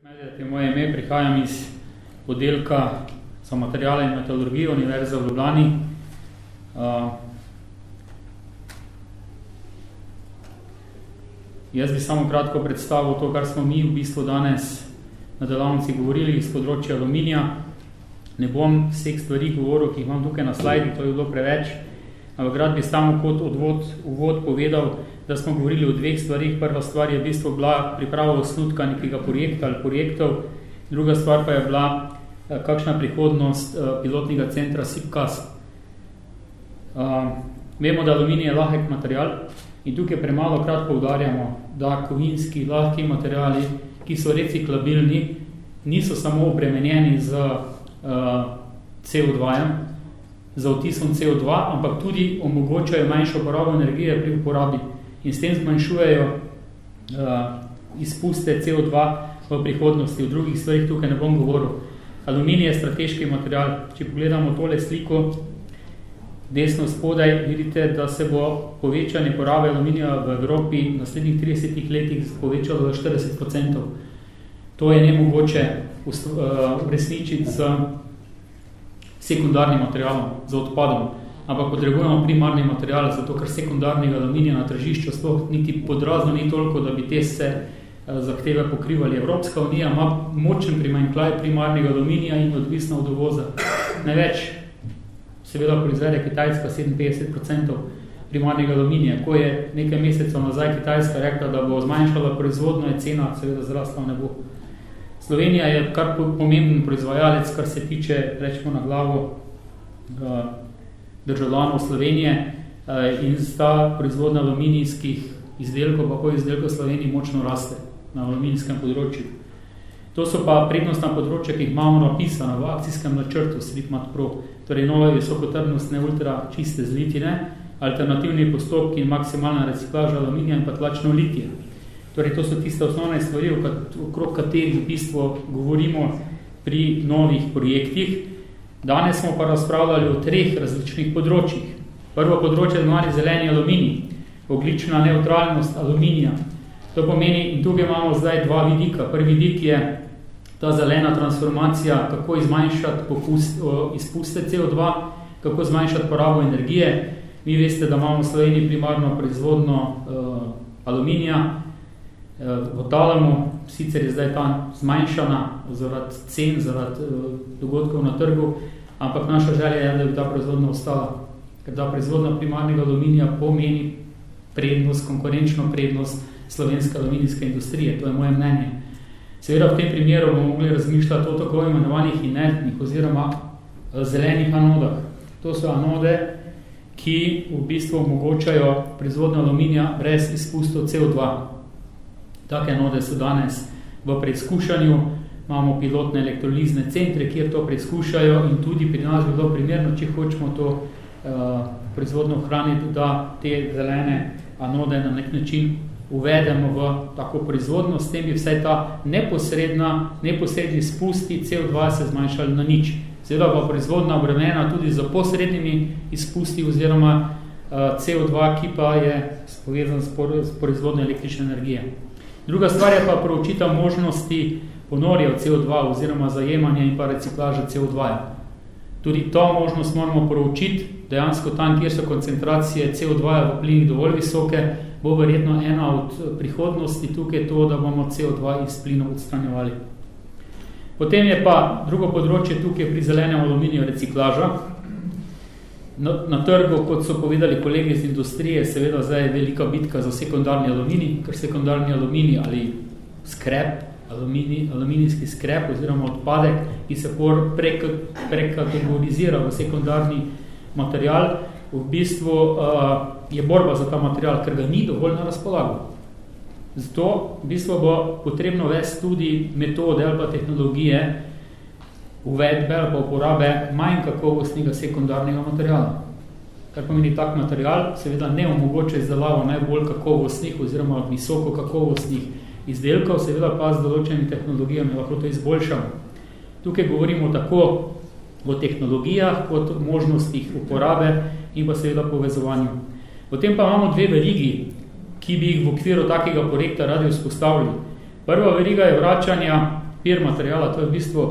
Medijate moje ime, prihajam iz oddelka za materiale in metalurgijo Univerze v Ljubljani. Jaz bi samo kratko predstavil to, kar smo mi v bistvu danes na delavnici govorili iz področja aluminija. Ne bom vseh stvari govoril, ki jih imam tukaj na slajdi, to je bilo preveč. Ampak rad bi samo kot uvod povedal, da smo govorili o dveh stvarih. Prva stvar je v bistvu bila priprava osnutka nekega projekta ali projektov. Druga stvar pa je bila kakšna prihodnost pilotnega centra SIPCAS. Vemo, da aluminij je lahek material in tukaj premalo krat poudarjamo, da kovinski lahki materiali, ki so reciklabilni, niso samo obremenjeni z CO2-jem, za odtisom CO2, ampak tudi omogočajo manjšo porabo energije pri uporabi in s tem zmanjšujejo izpuste CO2 v prihodnosti. V drugih stvarih tukaj ne bom govoril. Aluminij je strateški material. Če pogledamo tole sliko, desno spodaj, vidite, da se bo povečanje porabe aluminija v Evropi v naslednjih 30 letih povečalo za 40%. To je nemogoče uresničiti z sekundarnim materialom, z odpadom. Ampak potrebujemo primarni material, zato ker sekundarnega aluminija na tržišču sploh niti podrazno ni toliko, da bi te se zahteve pokrivali. Evropska unija ima močen primanjkljaj primarnega aluminija in odvisna od uvoza. Največ seveda proizvede Kitajska 57% primarnega aluminija. Ko je nekaj mesecev nazaj Kitajska rekla, da bo zmanjšala proizvodno, je cena seveda zrasla ne bo. Slovenija je kar pomemben proizvajalec, kar se tiče, rečemo na glavo, državljanov Slovenije in sta proizvodnja aluminijskih izdelkov, pa izdelkov Sloveniji močno raste na aluminijskem področju. To so pa prednostna področja, ki jih imamo napisana v akcijskem načrtu SLIPMAT Pro, torej nove visokotrdnostne ultra čiste zlitine, alternativni postopki in maksimalna reciklaža aluminija in pa tlačno litije. Torej, to so tiste osnovne stvari, okrog katerih v bistvu govorimo pri novih projektih. Danes smo pa razpravljali o 3 različnih področjih. Prvo področje je zeleni aluminij, oglična nevtralnost aluminija. To pomeni, in tukaj imamo zdaj 2 vidika. Prvi vidik je ta zelena transformacija, kako zmanjšati izpuste CO2, kako zmanjšati porabo energije. Vi veste, da imamo v Sloveniji primarno proizvodno aluminija, v Talamu, sicer je zdaj ta zmanjšana zaradi cen, zaradi dogodkov na trgu, ampak naša želja je, da bi ta proizvodnja ostala. Ker ta proizvodnja primarnega aluminija pomeni prednost, konkurenčno prednost slovenske aluminijske industrije. To je moje mnenje. Seveda v tem primeru bomo mogli razmišljati o tako imenovanih inertnih oziroma zelenih anodah. To so anode, ki v bistvu omogočajo proizvodnjo aluminija brez izpustov CO2. Take anode so danes v preizkušanju, imamo pilotne elektrolizne centre, kjer to preizkušajo in tudi pri nas bi bilo primerno, če hočemo to proizvodno ohraniti, da te zelene anode na nek način uvedemo v tako proizvodno, s tem bi vsaj ta neposredni spusti CO2 se zmanjšali na nič. Seveda pa proizvodna obremena tudi za posrednimi izpusti oziroma CO2, ki pa je povezan s proizvodno električne energije. Druga stvar je pa proučitev možnosti ponorja CO2 oziroma zajemanja in pa reciklaža CO2. Tudi to možnost moramo proučiti. Dejansko tam, kjer so koncentracije CO2 v plinih dovolj visoke, bo verjetno ena od prihodnosti tukaj to, da bomo CO2 iz plinov odstranjevali. Potem je pa drugo področje tukaj pri zelenem aluminiju reciklaža. Na trgu, kot so povedali kolegi iz industrije, seveda zdaj je velika bitka za sekundarni aluminij, ker sekundarni aluminij ali skrep, aluminijski skrep oziroma odpadek, ki se prekategorizira v sekundarni material, v bistvu je borba za ta material, ker ga ni dovolj na razpolago. Zato v bistvu bo potrebno vesti tudi metode ali pa tehnologije, uvedbe ali pa uporabe manj kakovostnega sekundarnega materiala. Kar pomeni tak material, seveda ne omogoča izdelavo najbolj kakovostnih oziroma visoko kakovostnih izdelkov, seveda pa z določenimi tehnologijami lahko to izboljšamo. Tukaj govorimo tako o tehnologijah, kot možnostih uporabe in pa seveda povezovanju. Potem pa imamo 2 verigi, ki bi jih v okviru takega projekta radi vzpostavili. Prva veriga je vračanja vir materijala, to je v bistvu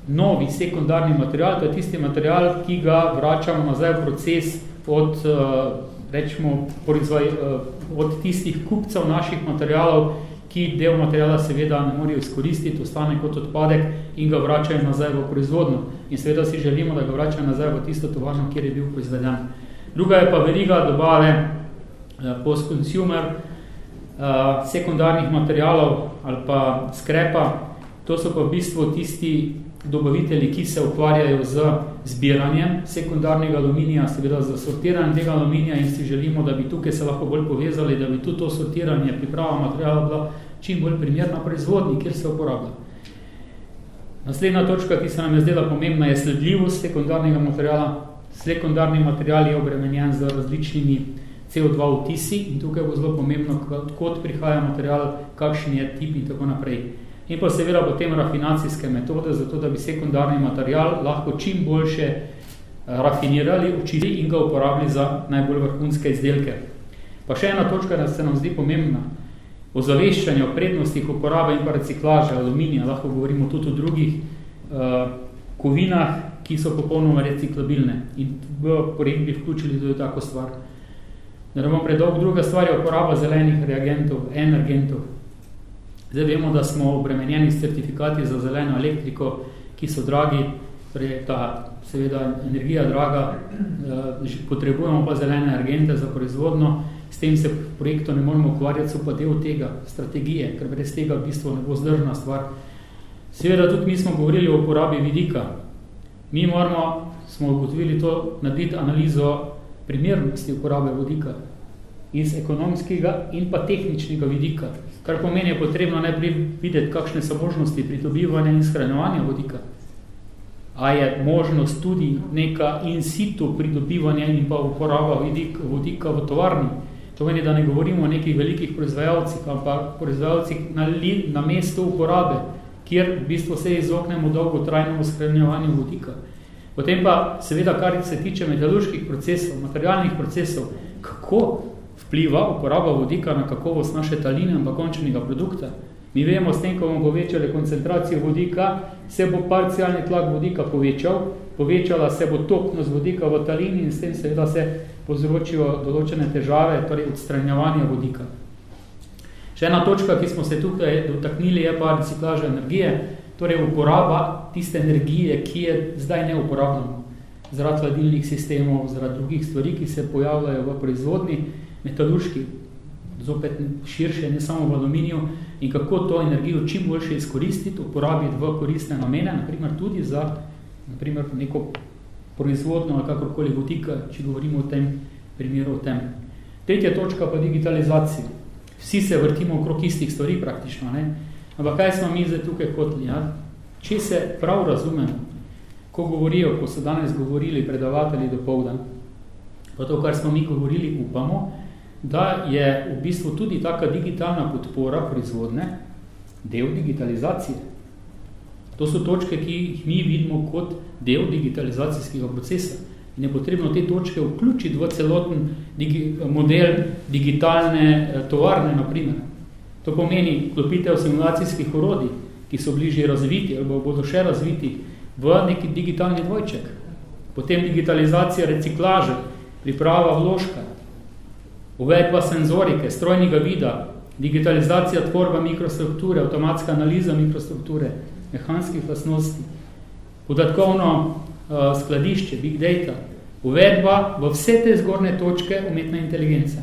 novi sekundarni material, to je tisti material, ki ga vračamo nazaj v proces od, rečemo, od tistih kupcev naših materialov, ki del materijala seveda ne morejo izkoristiti, ostane kot odpadek in ga vračajo nazaj v proizvodno. In seveda si želimo, da ga vračajo nazaj v tisto tovarno, kjer je bil proizveden. Druga je pa veriga dobave post-consumer sekundarnih materialov ali pa skrepa. To so pa v bistvu tisti dobavitelji, ki se ukvarjajo z zbiranjem sekundarnega aluminija, seveda z sortiranjem tega aluminija in si želimo, da bi tukaj se lahko bolj povezali, da bi tudi to sortiranje, priprava materijala bila čim bolj primerna proizvodnji, kjer se uporablja. Naslednja točka, ki se nam je zdela pomembna, je sledljivost sekundarnega materijala. Sekundarni material je obremenjen z različnimi CO2 vtisi in tukaj bo zelo pomembno, kod prihaja material, kakšen je tip in tako naprej. In pa seveda potem rafinacijske metode, zato da bi sekundarni material lahko čim boljše rafinirali, učili in ga uporabili za najbolj vrhunske izdelke. Pa še ena točka, da se nam zdi pomembna, ozaveščanje o prednostih uporabe in pa reciklaže aluminija, lahko govorimo tudi o drugih kovinah, ki so popolnoma reciklabilne in v projekt bi vključili tudi tako stvar. Da ne bom predolg, druga stvar je uporaba zelenih reagentov, energentov. Zdaj vemo, da smo obremenjeni s certifikati za zeleno elektriko, ki so dragi, torej ta seveda energija draga, potrebujemo pa zelene energente za proizvodno, s tem se v projektu ne moramo ukvarjati, so pa del tega strategije, ker brez tega v bistvu ne bo zdržna stvar. Seveda tudi mi smo govorili o uporabi vidika. Mi smo ugotovili to, narediti analizo primernosti uporabe vodika iz ekonomskega in pa tehničnega vidika, kar pomeni, je potrebno najprej videti, kakšne so možnosti pridobivanja in shranjevanja vodika. A je možnost tudi neka in situ pridobivanja in pa uporaba vodika v tovarni. To meni, da ne govorimo o nekih velikih proizvajalcih, ampak proizvajalcih na mestu uporabe, kjer v bistvu se izognemo dolgotrajnemu shranjevanju vodika. Potem pa seveda, kar se tiče metalurških procesov, materialnih procesov, kako vpliva uporaba vodika na kakovost naše taline in pa končnega produkta. Mi vemo, s tem, ko bomo povečali koncentracijo vodika, se bo parcialni tlak vodika povečala se bo toknost vodika v talini in s tem seveda se povzročijo določene težave, torej odstranjevanje vodika. Še ena točka, ki smo se tukaj dotaknili, je pa reciklaža energije, torej uporaba tiste energije, ki je zdaj neuporabljamo, zaradi hladilnih sistemov, zaradi drugih stvari, ki se pojavljajo v proizvodni, metalurški, zopet širše, ne samo v aluminiju, in kako to energijo čim boljše izkoristiti, uporabiti v koristne namene, naprimer tudi za neko proizvodno ali kakorkoli vodika, če govorimo o tem primeru o tem. Tretja točka pa digitalizacija. Vsi se vrtimo okrog istih stvari praktično, ne? Ampak kaj smo mi zdaj tukaj hoteli? Ja? Če se prav razumemo, ko govorijo, ko so danes govorili predavatelji dopoldan, pa to, kar smo mi govorili, upamo, da je v bistvu tudi taka digitalna podpora proizvodne del digitalizacije. To so točke, ki jih mi vidimo kot del digitalizacijskega procesa. In je potrebno te točke vključiti v celoten model digitalne tovarne, naprimer. To pomeni klopitev simulacijskih orodij, ki so bližje razviti ali bodo še razviti v neki digitalni dvojček. Potem digitalizacija reciklaže, priprava vložka, uvedba senzorike, strojnega vida, digitalizacija tvorba mikrostrukture, avtomatska analiza mikrostrukture, mehanskih lastnosti, podatkovno skladišče, big data, uvedba v vse te zgornje točke umetne inteligence.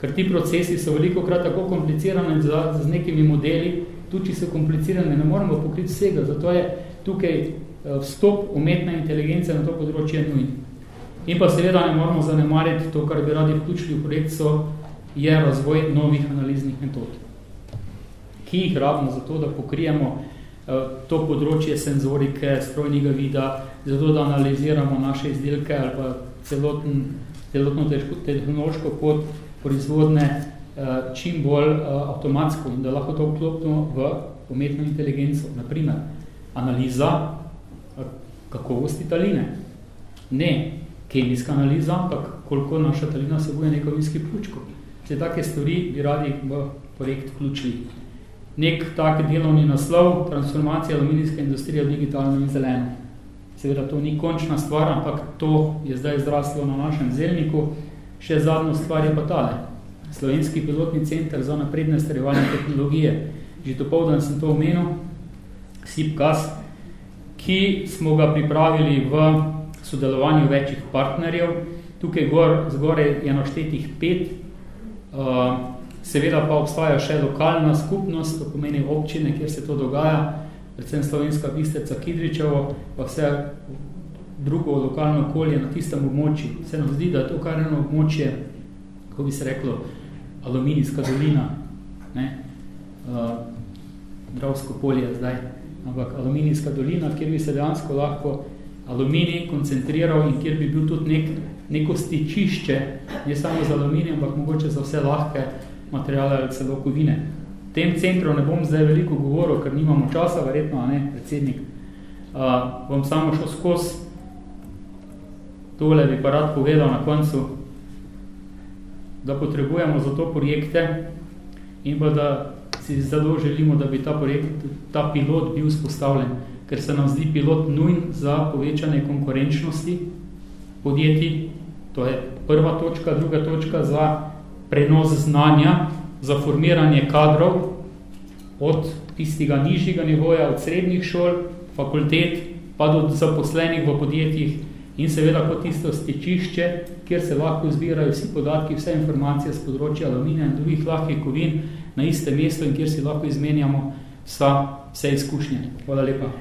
Ker ti procesi so velikokrat tako komplicirani z nekimi modeli, tudi če so komplicirani, ne moramo pokriti vsega, zato je tukaj vstop umetne inteligence na to področje nujen. In pa seveda ne moramo zanemariti to, kar bi radi vključili v projekt, je razvoj novih analiznih metod, ki jih rabimo zato, da pokrijemo to področje senzorike, strojnega vida, zato da analiziramo naše izdelke ali pa celotno tehnološko pot proizvodne čim bolj avtomatsko in da lahko to vklopimo v umetno inteligenco. Naprimer, analiza kakovosti taline. Ne kemijska analiza, ampak koliko naša talina vsebuje neko vinskih pljučkov. Vse take stvari bi radi v projekt vključili. nek tak delovni naslov, transformacija aluminijske industrije v digitalno in zeleno. Seveda to ni končna stvar, ampak to je zdaj zraslo na našem zelniku. Še zadnjo stvar je pa tale. Slovenski pilotni center za napredne strjevalne tehnologije. Že dopoldan sem to omenil, SIPCAS, ki smo ga pripravili v sodelovanju večjih partnerjev. Tukaj zgoraj je naštetih 5. Seveda pa obstaja še lokalna skupnost, to pomeni občine, kjer se to dogaja, predvsem Slovenska Bistrica, Kidričevo, pa vse drugo lokalno okolje na tistem območju. Se nam zdi, da je to kar eno območje, kako bi se reklo, aluminijska dolina, ne? Dravsko polje zdaj, ampak aluminijska dolina, kjer bi se dejansko lahko aluminij koncentriral in kjer bi bil tudi neko stičišče, ne samo za aluminij, ampak mogoče za vse lahke materiale ali celo kovine. V tem centru ne bom zdaj veliko govoril, ker nimamo časa, verjetno, a ne, predsednik. Bom samo šel skozi. Tole bi pa rad povedal na koncu, da potrebujemo za to projekte in pa da si zelo želimo, da bi ta pilot bil vzpostavljen, ker se nam zdi pilot nujen za povečanje konkurenčnosti podjetij. To je prva točka, druga točka za prenos znanja, za formiranje kadrov od tistega nižjega nivoja, od srednjih šol, fakultet, pa do zaposlenih v podjetjih in seveda kot tisto stečišče, kjer se lahko zbirajo vsi podatki, vse informacije z področja aluminija in drugih lahkih kovin na istem mestu in kjer si lahko izmenjamo vse izkušnje. Hvala lepa.